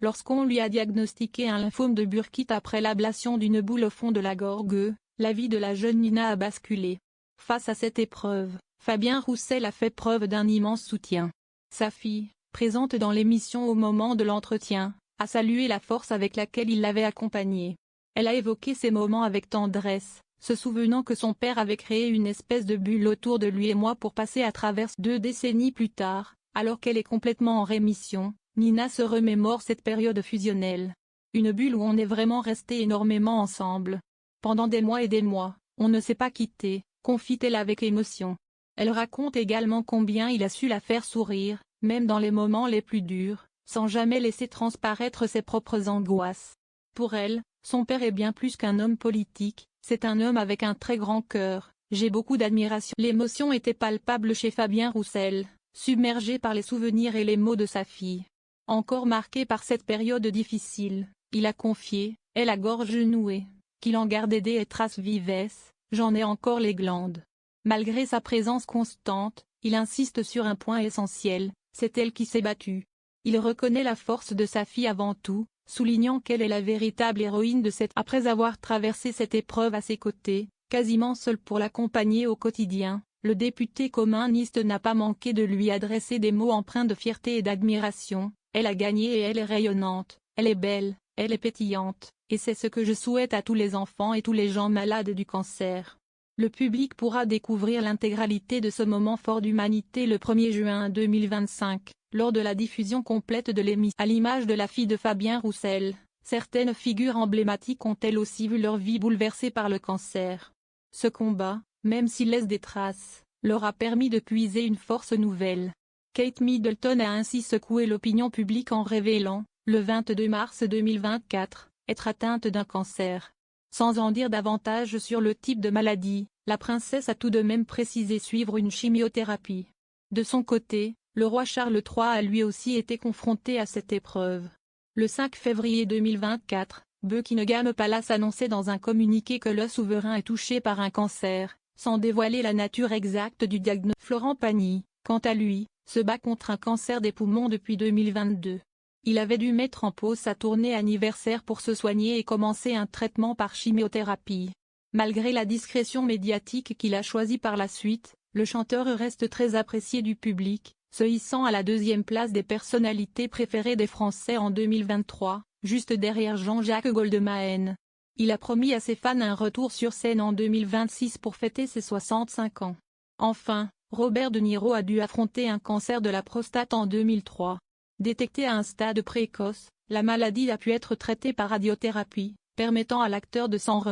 lorsqu'on lui a diagnostiqué un lymphome de Burkitt après l'ablation d'une boule au fond de la gorge, la vie de la jeune Nina a basculé. Face à cette épreuve, Fabien Roussel a fait preuve d'un immense soutien. Sa fille, présente dans l'émission au moment de l'entretien, a salué la force avec laquelle il l'avait accompagnée. Elle a évoqué ces moments avec tendresse, se souvenant que son père avait créé une espèce de bulle autour de lui et moi pour passer à travers 2 décennies plus tard, alors qu'elle est complètement en rémission. Nina se remémore cette période fusionnelle. Une bulle où on est vraiment resté énormément ensemble. Pendant des mois et des mois, on ne s'est pas quitté, confie-t-elle avec émotion. Elle raconte également combien il a su la faire sourire, même dans les moments les plus durs, sans jamais laisser transparaître ses propres angoisses. Pour elle, son père est bien plus qu'un homme politique, c'est un homme avec un très grand cœur. J'ai beaucoup d'admiration. L'émotion était palpable chez Fabien Roussel, submergé par les souvenirs et les mots de sa fille. Encore marqué par cette période difficile, il a confié, et la gorge nouée, qu'il en gardait des traces vivaces, j'en ai encore les glandes. Malgré sa présence constante, il insiste sur un point essentiel, c'est elle qui s'est battue. Il reconnaît la force de sa fille avant tout, soulignant qu'elle est la véritable héroïne de cette. Après avoir traversé cette épreuve à ses côtés, quasiment seul pour l'accompagner au quotidien, le député communiste n'a pas manqué de lui adresser des mots empreints de fierté et d'admiration. Elle a gagné et elle est rayonnante, elle est belle, elle est pétillante, et c'est ce que je souhaite à tous les enfants et tous les gens malades du cancer. Le public pourra découvrir l'intégralité de ce moment fort d'humanité le 1er juin 2025, lors de la diffusion complète de l'émission. À l'image de la fille de Fabien Roussel, certaines figures emblématiques ont elles aussi vu leur vie bouleversée par le cancer. Ce combat, même s'il laisse des traces, leur a permis de puiser une force nouvelle. Kate Middleton a ainsi secoué l'opinion publique en révélant, le 22 mars 2024, être atteinte d'un cancer. Sans en dire davantage sur le type de maladie, la princesse a tout de même précisé suivre une chimiothérapie. De son côté, le roi Charles III a lui aussi été confronté à cette épreuve. Le 5 février 2024, Buckingham Palace annonçait dans un communiqué que le souverain est touché par un cancer, sans dévoiler la nature exacte du diagnostic. Florent Pagny, quant à lui, se bat contre un cancer des poumons depuis 2022. Il avait dû mettre en pause sa tournée anniversaire pour se soigner et commencer un traitement par chimiothérapie. Malgré la discrétion médiatique qu'il a choisie par la suite, le chanteur reste très apprécié du public, se hissant à la 2e place des personnalités préférées des Français en 2023, juste derrière Jean-Jacques Goldman. Il a promis à ses fans un retour sur scène en 2026 pour fêter ses 65 ans. Enfin, Robert De Niro a dû affronter un cancer de la prostate en 2003. Détectée à un stade précoce, la maladie a pu être traitée par radiothérapie, permettant à l'acteur de s'en remettre.